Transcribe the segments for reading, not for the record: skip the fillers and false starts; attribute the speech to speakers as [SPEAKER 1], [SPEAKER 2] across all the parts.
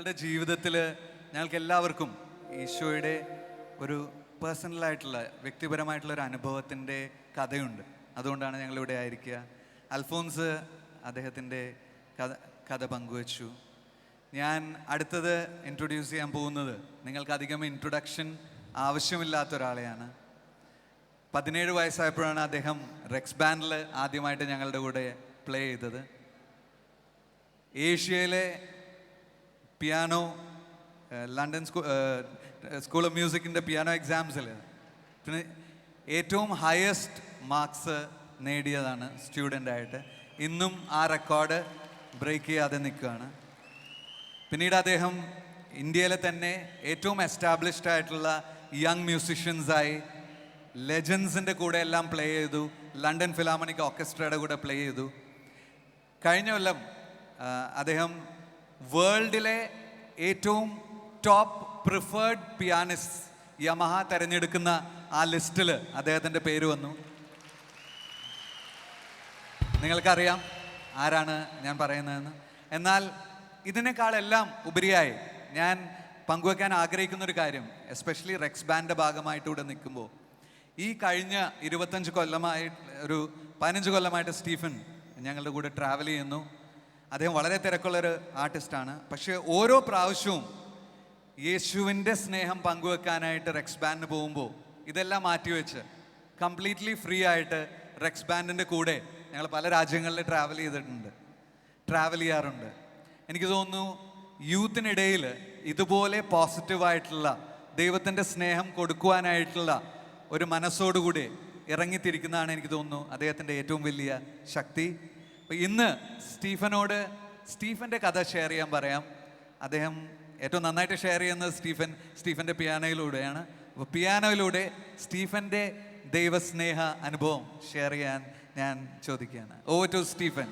[SPEAKER 1] ഞങ്ങളുടെ ജീവിതത്തിൽ ഞങ്ങൾക്ക് എല്ലാവർക്കും ഈശോയുടെ ഒരു പേഴ്സണലായിട്ടുള്ള വ്യക്തിപരമായിട്ടുള്ള ഒരു അനുഭവത്തിൻ്റെ കഥയുണ്ട്. അതുകൊണ്ടാണ് ഞങ്ങളിവിടെ ആയിരിക്കുക. അൽഫോൻസ് അദ്ദേഹത്തിൻ്റെ കഥ പങ്കുവച്ചു. ഞാൻ അടുത്തത് ഇൻട്രൊഡ്യൂസ് ചെയ്യാൻ പോകുന്നത് നിങ്ങൾക്ക് അധികം ഇൻട്രൊഡക്ഷൻ ആവശ്യമില്ലാത്ത ഒരാളെയാണ്. 17 വയസ്സായപ്പോഴാണ് അദ്ദേഹം റെക്സ് ബാൻഡിൽ ആദ്യമായിട്ട് ഞങ്ങളുടെ കൂടെ പ്ലേ ചെയ്തത്. ഏഷ്യയിലെ പിയാനോ ലണ്ടൻ സ്കൂൾ ഓഫ് മ്യൂസിക്കിൻ്റെ പിയാനോ എക്സാംസിൽ പിന്നെ ഏറ്റവും ഹയസ്റ്റ് മാർക്സ് നേടിയതാണ് സ്റ്റുഡൻ്റായിട്ട്. ഇന്നും ആ റെക്കോർഡ് ബ്രേക്ക് ചെയ്യാതെ നിൽക്കുകയാണ്. പിന്നീട് അദ്ദേഹം ഇന്ത്യയിലെ തന്നെ ഏറ്റവും എസ്റ്റാബ്ലിഷ്ഡ് ആയിട്ടുള്ള യങ് മ്യൂസിഷ്യൻസായി ലെജൻസിൻ്റെ കൂടെ എല്ലാം പ്ലേ ചെയ്തു. ലണ്ടൻ ഫിലാമണിക് ഓർക്കസ്ട്രയുടെ കൂടെ പ്ലേ ചെയ്തു. കഴിഞ്ഞ കൊല്ലം അദ്ദേഹം വേൾഡിലെ ഏറ്റവും ടോപ്പ് പ്രിഫേർഡ് പിയാനിസ്റ്റ് യമഹ തിരഞ്ഞെടുക്കുന്ന ആ ലിസ്റ്റിൽ അദ്ദേഹത്തിൻ്റെ പേര് വന്നു. നിങ്ങൾക്കറിയാം ആരാണ് ഞാൻ പറയുന്നതെന്ന്. എന്നാൽ ഇതിനേക്കാളെല്ലാം ഉപരിയായി ഞാൻ പങ്കുവെക്കാൻ ആഗ്രഹിക്കുന്നൊരു കാര്യം, എസ്പെഷ്യലി റെക്സ് ബാൻഡിൻ്റെ ഭാഗമായിട്ട് ഇവിടെ നിൽക്കുമ്പോൾ, ഈ കഴിഞ്ഞ 25 കൊല്ലമായിട്ട് ഒരു 15 കൊല്ലമായിട്ട് സ്റ്റീഫൻ ഞങ്ങളുടെ കൂടെ ട്രാവൽ ചെയ്യുന്നു. അദ്ദേഹം വളരെ തിരക്കുള്ളൊരു ആർട്ടിസ്റ്റാണ്. പക്ഷേ ഓരോ പ്രാവശ്യവും യേശുവിൻ്റെ സ്നേഹം പങ്കുവെക്കാനായിട്ട് റെക്സ് ബാൻഡിന് പോകുമ്പോൾ ഇതെല്ലാം മാറ്റിവെച്ച് കംപ്ലീറ്റ്ലി ഫ്രീ ആയിട്ട് റെക്സ് ബാൻഡിൻ്റെ കൂടെ ഞങ്ങൾ പല രാജ്യങ്ങളിൽ ട്രാവൽ ചെയ്യാറുണ്ട്. എനിക്ക് തോന്നുന്നു യൂത്തിനിടയിൽ ഇതുപോലെ പോസിറ്റീവായിട്ടുള്ള ദൈവത്തിൻ്റെ സ്നേഹം കൊടുക്കുവാനായിട്ടുള്ള ഒരു മനസ്സോടുകൂടി ഇറങ്ങിത്തിരിക്കുന്നതാണ് എനിക്ക് തോന്നുന്നു അദ്ദേഹത്തിൻ്റെ ഏറ്റവും വലിയ ശക്തി. അപ്പോൾ ഇന്ന് സ്റ്റീഫനോട് സ്റ്റീഫൻ്റെ കഥ ഷെയർ ചെയ്യാൻ പറയാം. അദ്ദേഹം ഏറ്റവും നന്നായിട്ട് ഷെയർ ചെയ്യുന്നത് സ്റ്റീഫൻ്റെ പിയാനോയിലൂടെയാണ്. അപ്പോൾ പിയാനോയിലൂടെ സ്റ്റീഫൻ്റെ ദൈവസ്നേഹ അനുഭവം ഷെയർ ചെയ്യാൻ ഞാൻ ചോദിക്കുകയാണ്. Over to Stephen.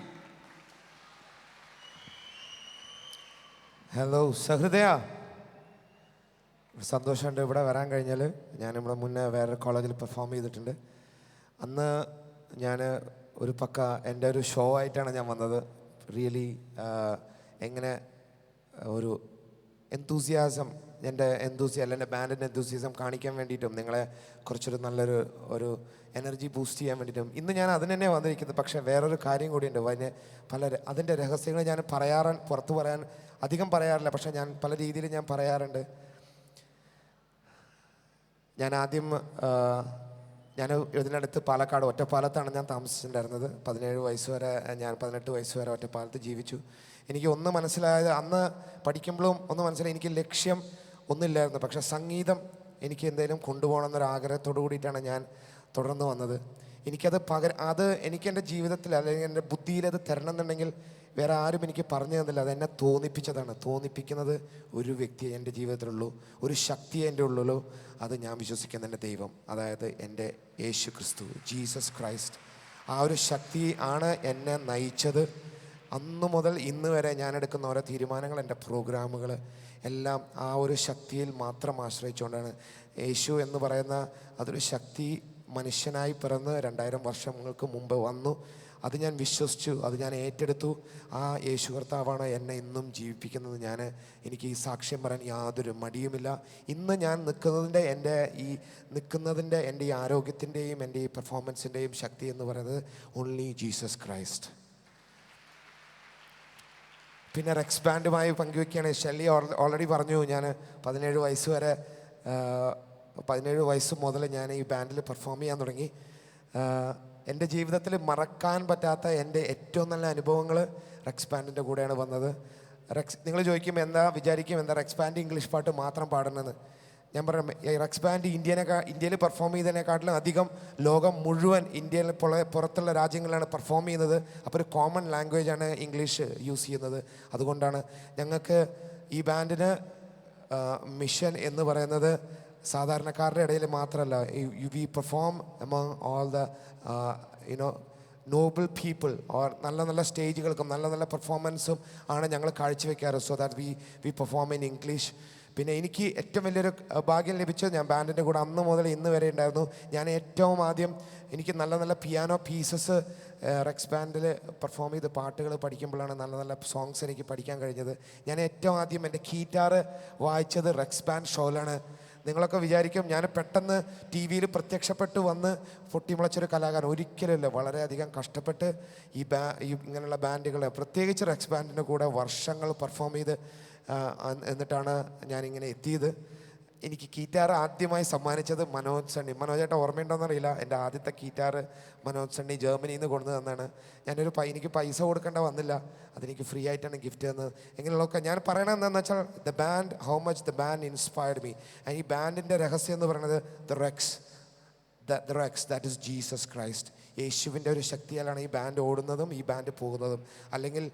[SPEAKER 2] ഹലോ സഹൃദയ, സന്തോഷമുണ്ട് ഇവിടെ വരാൻ കഴിഞ്ഞാൽ. ഞാനിവിടെ മുന്നേ വേറെ കോളേജിൽ പെർഫോം ചെയ്തിട്ടുണ്ട്. അന്ന് ഞാൻ ഒരു എൻ്റെ ഒരു ഷോ ആയിട്ടാണ് ഞാൻ വന്നത്. റിയലി എങ്ങനെ ഒരു എൻ്റെ എൻ്റെ ബാൻഡിൻ്റെ എന്തൂസിയാസം കാണിക്കാൻ വേണ്ടിയിട്ടും നിങ്ങളെ കുറച്ചൊരു നല്ലൊരു എനർജി ബൂസ്റ്റ് ചെയ്യാൻ വേണ്ടിയിട്ടും ഇന്ന് ഞാൻ അതിന് തന്നെ വന്നിരിക്കുന്നത്. പക്ഷേ വേറൊരു കാര്യം കൂടിയുണ്ട്. അതിൻ്റെ രഹസ്യങ്ങൾ ഞാൻ പുറത്ത് പറയാൻ അധികം പറയാറില്ല. പക്ഷേ ഞാൻ പല രീതിയിൽ ഞാൻ പറയാറുണ്ട്. ഞാൻ ആദ്യം ഇതിനടുത്ത് പാലക്കാട് ഒറ്റപ്പാലത്താണ് ഞാൻ താമസിച്ചിട്ടുണ്ടായിരുന്നത്. 18 വയസ്സ് വരെ ഒറ്റപ്പാലത്ത് ജീവിച്ചു. എനിക്ക് മനസ്സിലായത്, അന്ന് പഠിക്കുമ്പോഴും മനസ്സിലായി, എനിക്ക് ലക്ഷ്യം ഒന്നുമില്ലായിരുന്നു. പക്ഷേ സംഗീതം എനിക്ക് എന്തെങ്കിലും കൊണ്ടുപോകണം എന്നൊരാഗ്രഹത്തോടു കൂടിയിട്ടാണ് ഞാൻ തുടർന്ന് വന്നത്. അത് എനിക്ക് എൻ്റെ ജീവിതത്തിൽ അല്ലെങ്കിൽ എൻ്റെ ബുദ്ധിയിൽ അത് തരണം എന്നുണ്ടെങ്കിൽ വേറെ ആരും എനിക്ക് പറഞ്ഞു തന്നില്ല. അതെന്നെ തോന്നിപ്പിക്കുന്നത് ഒരു വ്യക്തിയെ എൻ്റെ ജീവിതത്തിലുള്ളൂ, ഒരു ശക്തിയെ എൻ്റെ ഉള്ളുള്ളൂ. അത് ഞാൻ വിശ്വസിക്കുന്ന എൻ്റെ ദൈവം, അതായത് എൻ്റെ യേശു ക്രിസ്തു, ജീസസ് ക്രൈസ്റ്റ്. ആ ഒരു ശക്തി ആണ് എന്നെ നയിച്ചത്. അന്നു മുതൽ ഇന്ന് വരെ ഞാൻ എടുക്കുന്ന ഓരോ തീരുമാനങ്ങൾ, എൻ്റെ പ്രോഗ്രാമുകൾ എല്ലാം ആ ഒരു ശക്തിയിൽ മാത്രം ആശ്രയിച്ചുകൊണ്ടാണ്. യേശു എന്ന് പറയുന്ന അതൊരു ശക്തി മനുഷ്യനായി പിറന്ന് 2000 വർഷങ്ങൾക്ക് മുമ്പ് വന്നു. അത് ഞാൻ വിശ്വസിച്ചു, അത് ഞാൻ ഏറ്റെടുത്തു. ആ യേശു കർത്താവാണ് എന്നെ ഇന്നും ജീവിപ്പിക്കുന്നത്. എനിക്ക് ഈ സാക്ഷ്യം പറയാൻ യാതൊരു മടിയുമില്ല. ഇന്ന് ഞാൻ നിൽക്കുന്നതിൻ്റെ എൻ്റെ ഈ ആരോഗ്യത്തിൻ്റെയും എൻ്റെ ഈ പെർഫോമൻസിൻ്റെയും ശക്തി എന്ന് പറയുന്നത് ഓൺലി ജീസസ് ക്രൈസ്റ്റ്. പിന്നെ റെക്സ് ബാൻഡുമായി പങ്കുവെക്കുകയാണ്. ഷെല്ലി ഓൾറെഡി പറഞ്ഞു, ഞാൻ 17 വയസ്സ് മുതൽ ഞാൻ ഈ ബാൻഡിൽ പെർഫോം ചെയ്യാൻ തുടങ്ങി. എൻ്റെ ജീവിതത്തിൽ മറക്കാൻ പറ്റാത്ത എൻ്റെ ഏറ്റവും നല്ല അനുഭവങ്ങൾ റെക്സ് ബാൻഡിൻ്റെ കൂടെയാണ് വന്നത്. നിങ്ങൾ ചോദിക്കും എന്താ റെക്സ് ബാൻഡ് ഇംഗ്ലീഷ് പാട്ട് മാത്രം പാടുന്നത്. ഞാൻ പറയാം, റെക്സ് ബാൻഡ് ഇന്ത്യയിൽ പെർഫോം ചെയ്തതിനെക്കാട്ടിലും അധികം ലോകം മുഴുവൻ ഇന്ത്യയിൽ പുറത്തുള്ള രാജ്യങ്ങളിലാണ് പെർഫോം ചെയ്യുന്നത്. അപ്പോൾ ഒരു കോമൺ ലാംഗ്വേജാണ് ഇംഗ്ലീഷ് യൂസ് ചെയ്യുന്നത്. അതുകൊണ്ടാണ് ഞങ്ങൾക്ക് ഈ ബാൻഡിന് മിഷൻ എന്ന് പറയുന്നത് സാധാരണക്കാരുടെ ഇടയിൽ മാത്രമല്ല, we perform among all the noble people. നല്ല നല്ല സ്റ്റേജുകൾക്കും നല്ല പെർഫോമൻസും ആണ് ഞങ്ങൾ കാഴ്ചവെക്കാറ്. So that we perform in English. പിന്നെ എനിക്ക് ഏറ്റവും വലിയൊരു ഭാഗ്യം ലഭിച്ചത് ഞാൻ ബാൻഡിൻ്റെ കൂടെ അന്ന് മുതൽ ഇന്ന് വരെ ഉണ്ടായിരുന്നു. ഞാൻ ഏറ്റവും ആദ്യം എനിക്ക് നല്ല നല്ല പിയാനോ പീസസ് റെക്സ് ബാൻഡിൽ പെർഫോം ചെയ്ത് പാട്ടുകൾ പഠിക്കുമ്പോഴാണ് നല്ല നല്ല സോങ്സ് എനിക്ക് പഠിക്കാൻ കഴിഞ്ഞത്. ഞാൻ ഏറ്റവും ആദ്യം എൻ്റെ ഗിറ്റാർ വായിച്ചത് റെക്സ് ബാൻഡ് ഷോയിലാണ്. നിങ്ങളൊക്കെ വിചാരിക്കും ഞാൻ പെട്ടെന്ന് ടി വിയിൽ പ്രത്യക്ഷപ്പെട്ട് വന്ന് പൊട്ടിമുളച്ചൊരു കലാകാരൻ. ഒരിക്കലുമില്ല. വളരെയധികം കഷ്ടപ്പെട്ട് ഈ ഇങ്ങനെയുള്ള ബാൻഡുകൾ, പ്രത്യേകിച്ച് റെക്സ് ബാൻഡിൻ്റെ കൂടെ വർഷങ്ങൾ പെർഫോം ചെയ്ത് എന്നിട്ടാണ് ഞാനിങ്ങനെ എത്തിയത്. എനിക്ക് ഗിറ്റാർ ആദ്യമായി സമ്മാനിച്ചത് മനോജ് സണ്ണി. മനോജേട്ടൻ ഓർമ്മയുണ്ടോയെന്നറിയില്ല. എൻ്റെ ആദ്യത്തെ ഗിറ്റാർ മനോജ് സണ്ണി ജർമ്മനിയിൽ നിന്ന് കൊണ്ടു തന്നാണ്. എനിക്ക് പൈസ കൊടുക്കേണ്ട വന്നില്ല, അതെനിക്ക് ഫ്രീ ആയിട്ടാണ് ഗിഫ്റ്റ് തന്നത്. എങ്ങനെയുള്ളതൊക്കെ ഞാൻ പറയണത് എന്താണെന്ന് വെച്ചാൽ the band, how much the band inspired me. ഈ ബാൻഡിൻ്റെ രഹസ്യം എന്ന് പറയുന്നത് the Rex, that is Jesus Christ. യേശുവിൻ്റെ ഒരു ശക്തിയാലാണ് ഈ ബാൻഡ് ഓടുന്നതും ഈ ബാൻഡ് പോകുന്നതും. അല്ലെങ്കിൽ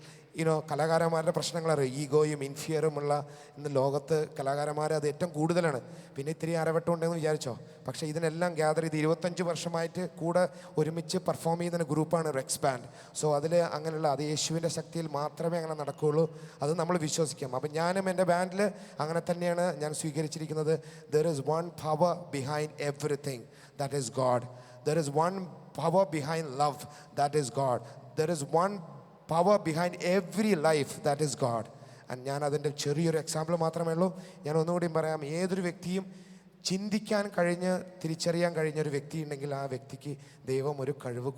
[SPEAKER 2] കലാകാരന്മാരുടെ പ്രശ്നങ്ങൾ അറിയാം, ഈഗോയും ഇൻഫിയറുമുള്ള ഇന്ന് ലോകത്ത് കലാകാരന്മാർ അത് ഏറ്റവും കൂടുതലാണ്. പിന്നെ ഇത്തിരി അരവട്ടം ഉണ്ടെന്ന് വിചാരിച്ചോ, പക്ഷേ ഇതിനെല്ലാം ഗ്യാദർ ചെയ്ത് 25 വർഷമായിട്ട് കൂടെ ഒരുമിച്ച് പെർഫോം ചെയ്യുന്ന ഗ്രൂപ്പാണ് റെക്സ് ബാൻഡ്. സോ അതിൽ അങ്ങനെയുള്ള അത് യേശുവിൻ്റെ ശക്തിയിൽ മാത്രമേ അങ്ങനെ നടക്കുകയുള്ളൂ. അത് നമ്മൾ വിശ്വസിക്കാം. അപ്പം ഞാനും എൻ്റെ ബാൻഡിൽ അങ്ങനെ തന്നെയാണ് ഞാൻ സ്വീകരിച്ചിരിക്കുന്നത്. There is one power behind everything, that is God. There is one power behind love, that is God. There is one power behind every life, that is God. And ഞാൻ അതിൻ്റെ ചെറിയൊരു എക്സാമ്പിൾ മാത്രമേ ഉള്ളൂ. ഞാൻ ഒന്നുകൂടിയും പറയാം, ഏതൊരു വ്യക്തിയും ചിന്തിക്കാൻ കഴിഞ്ഞ് തിരിച്ചറിയാൻ കഴിഞ്ഞ ഒരു വ്യക്തി ഉണ്ടെങ്കിൽ ആ വ്യക്തിക്ക് ദൈവം ഒരു കഴിവ്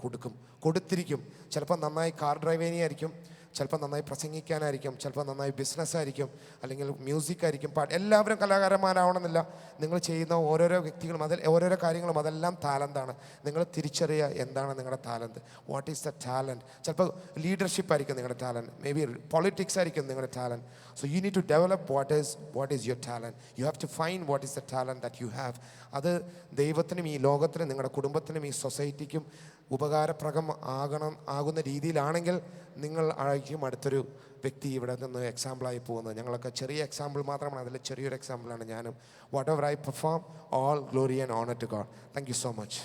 [SPEAKER 2] കൊടുത്തിരിക്കും. ചിലപ്പോൾ നന്നായി കാർ ഡ്രൈവ് ചെയ്യാനായിരിക്കും, ചിലപ്പോൾ നന്നായി പ്രസംഗിക്കാനായിരിക്കും, ചിലപ്പോൾ നന്നായി ബിസിനസ്സായിരിക്കും, അല്ലെങ്കിൽ മ്യൂസിക് ആയിരിക്കും, പാട്ട്. എല്ലാവരും കലാകാരന്മാരാവണമെന്നില്ല. നിങ്ങൾ ചെയ്യുന്ന ഓരോരോ വ്യക്തികളും ഓരോരോ കാര്യങ്ങളും അതെല്ലാം ടാലൻ്റാണ്. നിങ്ങൾ തിരിച്ചറിയുക എന്താണ് നിങ്ങളുടെ talent, what is the talent. ചിലപ്പോൾ ലീഡർഷിപ്പ് ആയിരിക്കും നിങ്ങളുടെ ടാലൻറ്റ്, മേ ബി പൊളിറ്റിക്സ് ആയിരിക്കും നിങ്ങളുടെ talent. So you need to develop what is your talent. You have to find what is the talent that you have. അത് ദൈവത്തിനും ഈ ലോകത്തിനും നിങ്ങളുടെ കുടുംബത്തിനും ഈ സൊസൈറ്റിക്കും ആകുന്ന രീതിയിലാണെങ്കിൽ നിങ്ങൾ ആയിരിക്കും അടുത്തൊരു വ്യക്തി ഇവിടെ നിന്ന് എക്സാമ്പിളായി പോകുന്നത്. ഞങ്ങളൊക്കെ ചെറിയ എക്സാമ്പിൾ മാത്രമാണ്, അതിൽ ചെറിയൊരു എക്സാമ്പിളാണ് ഞാനും. Whatever I perform, all glory and honour to God. Thank you so much.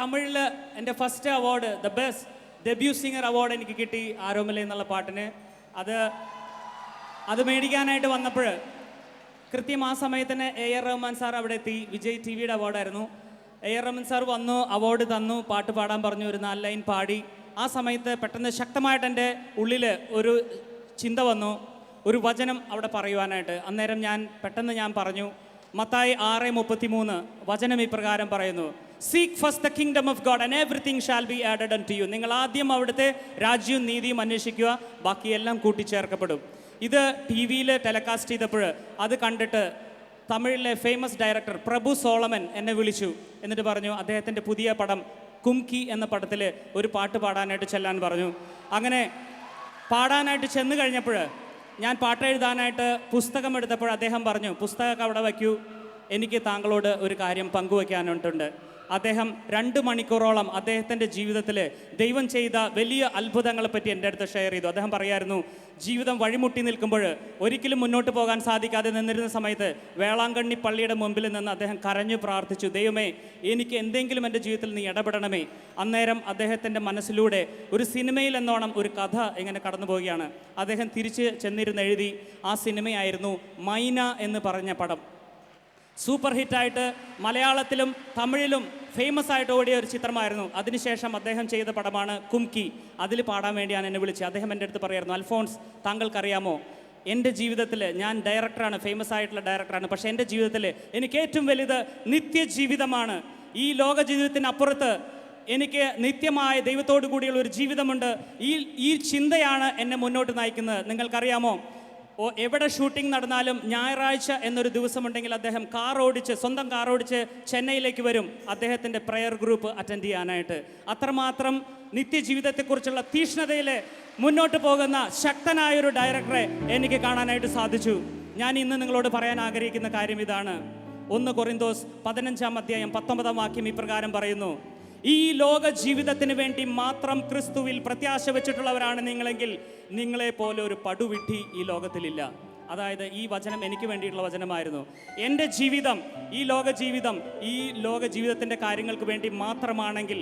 [SPEAKER 3] തമിഴിൽ എൻ്റെ first award the best debut singer award എനിക്ക് കിട്ടി ആരോമല എന്നുള്ള പാട്ടിന്. അത് മേടിക്കാനായിട്ട് വന്നപ്പോൾ കൃത്യം ആ സമയത്തിന് AR റഹ്മാൻ സാർ അവിടെ എത്തി. വിജയ് TV യുടെ അവാർഡായിരുന്നു. AR റഹ്മാൻ സാർ വന്നു, അവാർഡ് തന്നു, പാട്ട് പാടാൻ പറഞ്ഞു, ഒരു 4 ലൈൻ പാടി. ആ സമയത്ത് പെട്ടെന്ന് ശക്തമായിട്ട് എൻ്റെ ഉള്ളിൽ ഒരു ചിന്ത വന്നു, ഒരു വചനം അവിടെ പറയുവാനായിട്ട്. അന്നേരം പെട്ടെന്ന് ഞാൻ പറഞ്ഞു, മത്തായി 6:33 വചനം ഇപ്രകാരം പറയുന്നു, seek first the kingdom of God and everything shall be added unto you. നിങ്ങൾ ആദ്യം അവിടുത്തെ രാജ്യവും നീതിയും അന്വേഷിക്കുക, ബാക്കിയെല്ലാം കൂട്ടിച്ചേർക്കപ്പെടും. ഇത് TV ടെലികാസ്റ്റ് ചെയ്തപ്പോൾ അത് കണ്ടിട്ട് തമിഴിലെ ഫേമസ് ഡയറക്ടർ പ്രഭു സോളമൻ എന്നെ വിളിച്ചു. എന്നിട്ട് പറഞ്ഞു, അദ്ദേഹത്തിൻ്റെ പുതിയ പടം കുംകി എന്ന പടത്തിൽ ഒരു പാട്ട് പാടാനായിട്ട് ചെല്ലാൻ പറഞ്ഞു. അങ്ങനെ പാടാനായിട്ട് ചെന്ന് കഴിഞ്ഞപ്പോൾ ഞാൻ പാട്ട് എഴുതാനായിട്ട് പുസ്തകം എടുത്തപ്പോൾ അദ്ദേഹം പറഞ്ഞു, പുസ്തകമൊക്കെ അവിടെ വയ്ക്കൂ, എനിക്ക് താങ്കളോട് ഒരു കാര്യം പങ്കുവയ്ക്കാനുണ്ട്. അദ്ദേഹം 2 മണിക്കൂറോളം അദ്ദേഹത്തിൻ്റെ ജീവിതത്തിൽ ദൈവം ചെയ്ത വലിയ അത്ഭുതങ്ങളെ പറ്റി എൻ്റെ അടുത്ത് ഷെയർ ചെയ്തു. അദ്ദേഹം പറയായിരുന്നു, ജീവിതം വഴിമുട്ടി നിൽക്കുമ്പോൾ ഒരിക്കലും മുന്നോട്ട് പോകാൻ സാധിക്കാതെ നിന്നിരുന്ന സമയത്ത് വേളാങ്കണ്ണി പള്ളിയുടെ മുമ്പിൽ നിന്ന് അദ്ദേഹം കരഞ്ഞു പ്രാർത്ഥിച്ചു, ദൈവമേ എനിക്ക് എന്തെങ്കിലും എൻ്റെ ജീവിതത്തിൽ നീ ഇടപെടണമേ. അന്നേരം അദ്ദേഹത്തിൻ്റെ മനസ്സിലൂടെ ഒരു സിനിമയിൽ എന്നോണം ഒരു കഥ ഇങ്ങനെ കടന്നു പോവുകയാണ്. അദ്ദേഹം തിരിച്ച് ചെന്നിരുന്ന് എഴുതി. ആ സിനിമയായിരുന്നു മൈന എന്ന് പറഞ്ഞ പടം. സൂപ്പർ ഹിറ്റായിട്ട് മലയാളത്തിലും തമിഴിലും ഫേമസ് ആയിട്ട് ഓടിയ ഒരു ചിത്രമായിരുന്നു. അതിനുശേഷം അദ്ദേഹം ചെയ്ത പടമാണ് കുംകി. അതിൽ പാടാൻ വേണ്ടിയാണ് എന്നെ വിളിച്ചത്. അദ്ദേഹം എൻ്റെ അടുത്ത് പറയായിരുന്നു, അൽഫോൺസ് താങ്കൾക്കറിയാമോ, എൻ്റെ ജീവിതത്തിൽ ഞാൻ ഡയറക്ടറാണ്, ഫേമസ് ആയിട്ടുള്ള ഡയറക്ടറാണ്, പക്ഷേ എൻ്റെ ജീവിതത്തിൽ എനിക്ക് ഏറ്റവും വലുത് നിത്യജീവിതമാണ്. ഈ ലോക ജീവിതത്തിനപ്പുറത്ത് എനിക്ക് നിത്യമായ ദൈവത്തോടു കൂടിയുള്ള ഒരു ജീവിതമുണ്ട്. ഈ ചിന്തയാണ് എന്നെ മുന്നോട്ട് നയിക്കുന്നത്. നിങ്ങൾക്കറിയാമോ, എവിടെ ഷൂട്ടിംഗ് നടന്നാലും ഞായറാഴ്ച എന്നൊരു ദിവസമുണ്ടെങ്കിൽ അദ്ദേഹം സ്വന്തം കാർ ഓടിച്ച് ചെന്നൈയിലേക്ക് വരും അദ്ദേഹത്തിൻ്റെ പ്രയർ ഗ്രൂപ്പ് അറ്റൻഡ് ചെയ്യാനായിട്ട്. അത്രമാത്രം നിത്യജീവിതത്തെക്കുറിച്ചുള്ള തീഷ്ണതയിൽ മുന്നോട്ട് പോകുന്ന ശക്തനായൊരു ഡയറക്ടറെ എനിക്ക് കാണാനായിട്ട് സാധിച്ചു. ഞാൻ ഇന്ന് നിങ്ങളോട് പറയാൻ ആഗ്രഹിക്കുന്ന കാര്യം ഇതാണ്. 1 കൊറിന്തോസ് 15:19 ഇപ്രകാരം പറയുന്നു, ഈ ലോക ജീവിതത്തിന് വേണ്ടി മാത്രം ക്രിസ്തുവിൽ പ്രത്യാശ വെച്ചിട്ടുള്ളവരാണ് നിങ്ങളെങ്കിൽ നിങ്ങളെപ്പോലെ ഒരു പടുവിഡ്ഢി ഈ ലോകത്തിലില്ല. അതായത് ഈ വചനം എനിക്ക് വേണ്ടിയിട്ടുള്ള വചനമായിരുന്നു. എൻ്റെ ജീവിതം, ഈ ലോക ജീവിതത്തിൻ്റെ കാര്യങ്ങൾക്ക് വേണ്ടി മാത്രമാണെങ്കിൽ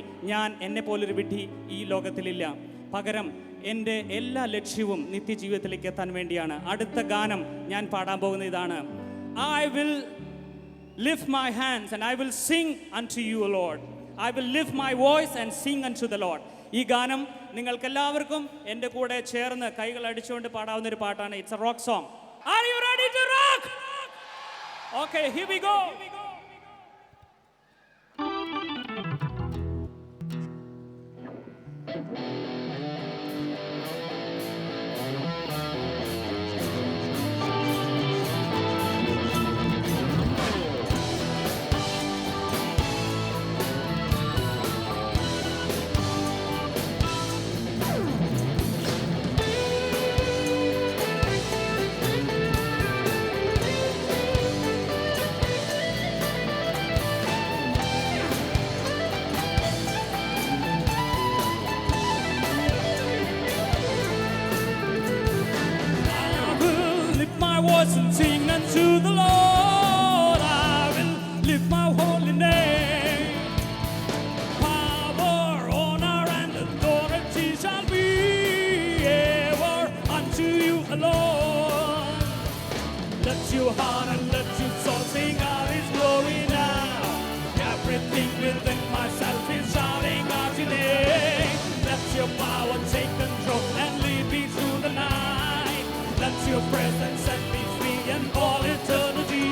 [SPEAKER 3] എന്നെ പോലൊരു വിഡ്ഢി ഈ ലോകത്തിലില്ല. പകരം എൻ്റെ എല്ലാ ലക്ഷ്യവും നിത്യജീവിതത്തിലേക്ക് എത്താൻ വേണ്ടിയാണ്. അടുത്ത ഗാനം ഞാൻ പാടാൻ പോകുന്ന ഇതാണ്, I will lift my hands and I will sing unto you, Lord. I will lift my voice and sing unto the Lord. ഈ ഗാനം നിങ്ങൾക്ക് എല്ലാവർക്കും എൻ്റെ കൂടെ ചേർന്ന് കൈകൾ അടിച്ചുകൊണ്ട് പാടാവുന്ന ഒരു പാട്ടാണ്. It's A rock song. Are you ready to rock? Okay, here we go. Voice and sing unto the Lord. I will lift my holy name. Power, honor, and authority shall be ever unto you alone. Let your heart and let your soul sing out His glory now. Everything within myself is shouting out your name. Let your power take control and lead me through the night. Let your presence set me free and all eternity.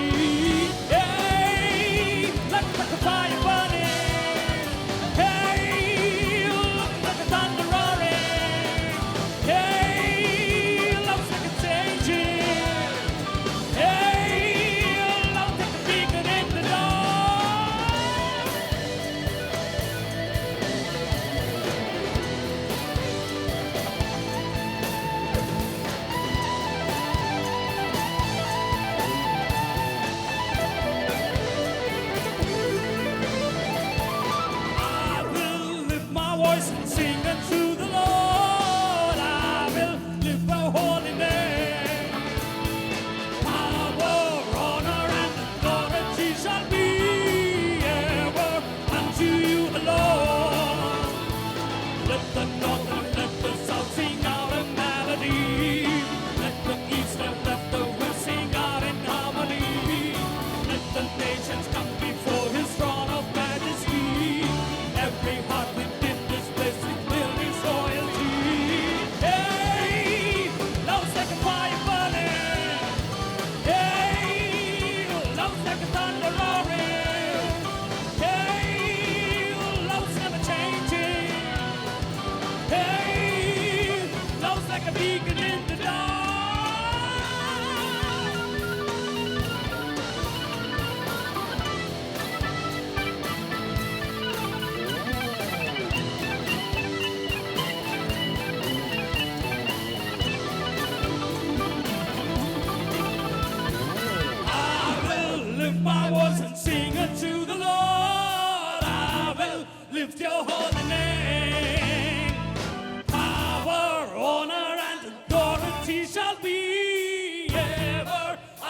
[SPEAKER 3] Hey, let the fire burning. Hey, look like the thunder roaring. Hey, love's like a changing. Hey, love like a beacon in the dark.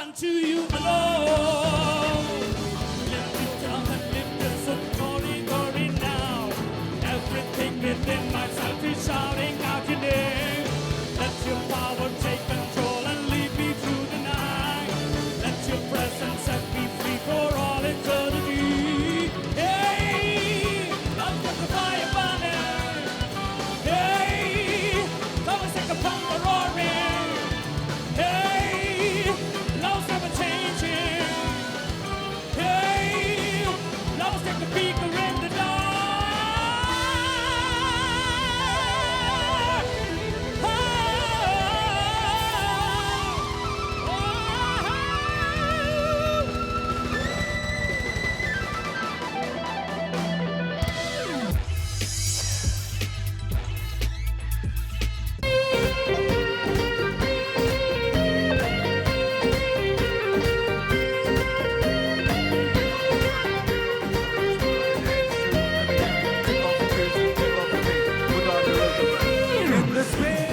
[SPEAKER 4] unto you alone. Lift it down and lift it so glory, glory now. Everything within myself is shouting out your name. Let your power take control and lead me through the night. Let your presence set me free for all eternity. Hey, come with the fire burning. Hey, come and sing upon the roaring. Hey, love's never changing. Hey, love's like the beacon in the dark.
[SPEAKER 1] In the space